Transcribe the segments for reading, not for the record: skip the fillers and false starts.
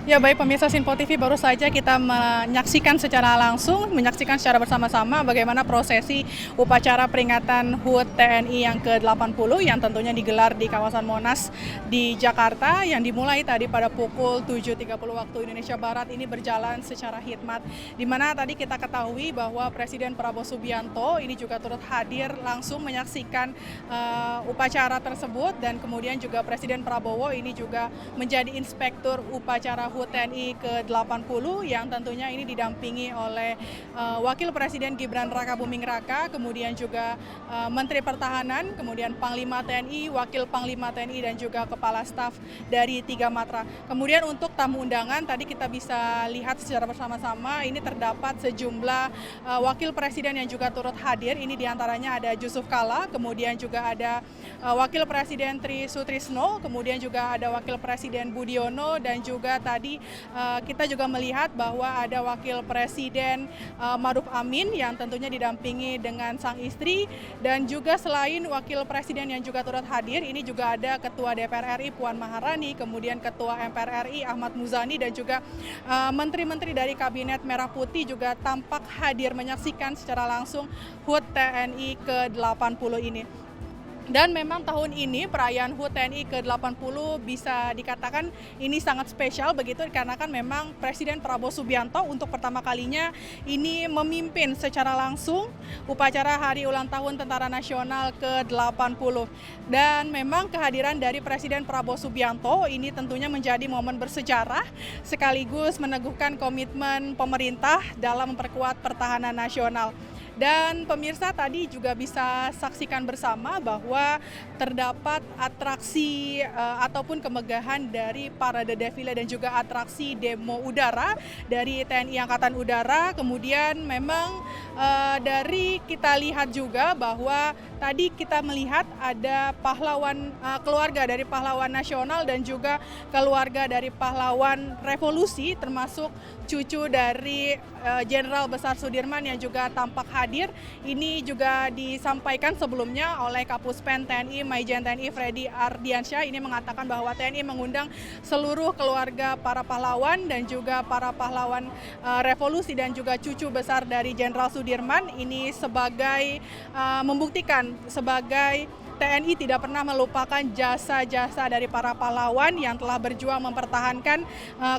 Ya baik pemirsa Sinpo TV, baru saja kita menyaksikan secara bersama-sama bagaimana prosesi upacara peringatan HUT TNI yang ke-80 yang tentunya digelar di kawasan Monas di Jakarta, yang dimulai tadi pada pukul 7.30 waktu Indonesia Barat. Ini berjalan secara khidmat, di mana tadi kita ketahui bahwa Presiden Prabowo Subianto ini juga turut hadir langsung menyaksikan upacara tersebut, dan kemudian juga Presiden Prabowo ini juga menjadi inspektur upacara HUT TNI ke-80 yang tentunya ini didampingi oleh Wakil Presiden Gibran Rakabuming Raka, kemudian juga Menteri Pertahanan, kemudian Panglima TNI, Wakil Panglima TNI, dan juga Kepala Staf dari 3 Matra. Kemudian untuk tamu undangan tadi kita bisa lihat secara bersama-sama ini terdapat sejumlah Wakil Presiden yang juga turut hadir. Ini diantaranya ada Yusuf Kala, kemudian juga ada Wakil Presiden Tri Sutrisno, kemudian juga ada Wakil Presiden Budiono, dan juga tadi kita juga melihat bahwa ada Wakil Presiden Maruf Amin yang tentunya didampingi dengan sang istri, dan juga selain Wakil Presiden yang juga turut hadir, ini juga ada Ketua DPR RI Puan Maharani, kemudian Ketua MPR RI Ahmad Muzani, dan juga menteri-menteri dari Kabinet Merah Putih juga tampak hadir menyaksikan secara langsung HUT TNI ke-80 ini. Dan memang tahun ini perayaan HUT TNI ke-80 bisa dikatakan ini sangat spesial begitu, karena kan memang Presiden Prabowo Subianto untuk pertama kalinya ini memimpin secara langsung upacara Hari Ulang Tahun Tentara Nasional ke-80. Dan memang kehadiran dari Presiden Prabowo Subianto ini tentunya menjadi momen bersejarah sekaligus meneguhkan komitmen pemerintah dalam memperkuat pertahanan nasional. Dan pemirsa tadi juga bisa saksikan bersama bahwa terdapat atraksi ataupun kemegahan dari parade defile dan juga atraksi demo udara dari TNI Angkatan Udara. Kemudian memang dari kita lihat juga bahwa tadi kita melihat ada pahlawan, keluarga dari pahlawan nasional dan juga keluarga dari pahlawan revolusi, termasuk cucu dari Jenderal Besar Sudirman yang juga tampak hadir. Ini juga disampaikan sebelumnya oleh Kapuspen TNI Maijen TNI Freddy Ardiansyah. Ini mengatakan bahwa TNI mengundang seluruh keluarga para pahlawan dan juga para pahlawan revolusi dan juga cucu besar dari Jenderal Sudirman. Ini sebagai membuktikan sebagai TNI tidak pernah melupakan jasa-jasa dari para pahlawan yang telah berjuang mempertahankan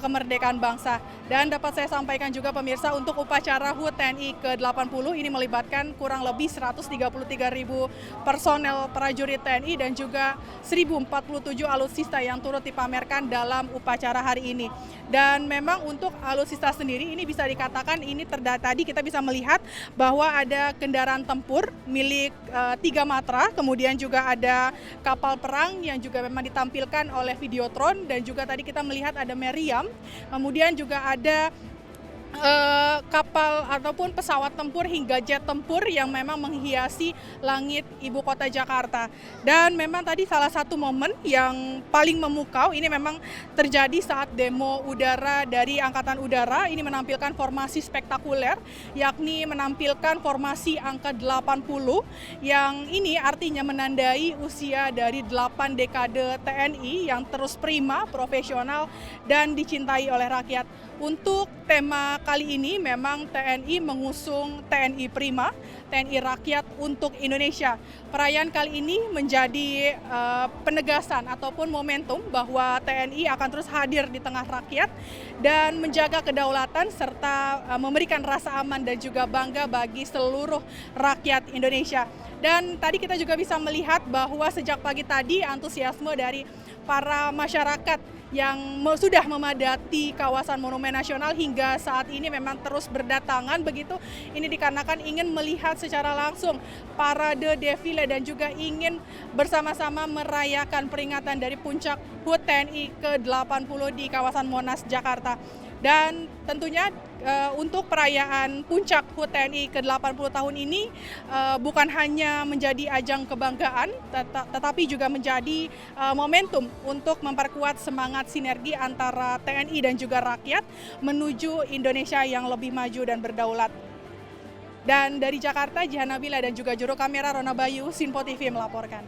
kemerdekaan bangsa. Dan dapat saya sampaikan juga pemirsa, untuk upacara HUT TNI ke-80 ini melibatkan kurang lebih 133.000 personel prajurit TNI dan juga 1.047 alutsista yang turut dipamerkan dalam upacara hari ini. Dan memang untuk alutsista sendiri ini bisa dikatakan ini tadi kita bisa melihat bahwa ada kendaraan tempur milik 3 Matra, kemudian juga ada kapal perang yang juga memang ditampilkan oleh Videotron, dan juga tadi kita melihat ada meriam, kemudian juga ada kapal ataupun pesawat tempur hingga jet tempur yang memang menghiasi langit ibu kota Jakarta. Dan memang tadi salah satu momen yang paling memukau ini memang terjadi saat demo udara dari Angkatan Udara. Ini menampilkan formasi spektakuler, yakni menampilkan formasi angka 80 yang ini artinya menandai usia dari 8 dekade TNI yang terus prima, profesional, dan dicintai oleh rakyat. Untuk tema kali ini memang TNI mengusung TNI Prima, TNI Rakyat untuk Indonesia. Perayaan kali ini menjadi penegasan ataupun momentum bahwa TNI akan terus hadir di tengah rakyat dan menjaga kedaulatan serta memberikan rasa aman dan juga bangga bagi seluruh rakyat Indonesia. Dan tadi kita juga bisa melihat bahwa sejak pagi tadi antusiasme dari para masyarakat yang sudah memadati kawasan Monumen Nasional hingga saat ini memang terus berdatangan begitu. Ini dikarenakan ingin melihat secara langsung parade defile dan juga ingin bersama-sama merayakan peringatan dari puncak HUT TNI ke-80 di kawasan Monas, Jakarta. Dan tentunya untuk perayaan puncak HUT TNI ke-80 tahun ini bukan hanya menjadi ajang kebanggaan, tetapi juga menjadi momentum untuk memperkuat semangat sinergi antara TNI dan juga rakyat menuju Indonesia yang lebih maju dan berdaulat. Dan dari Jakarta, Jihan Nabila dan juga juru kamera Rona Bayu, Sinpo TV melaporkan.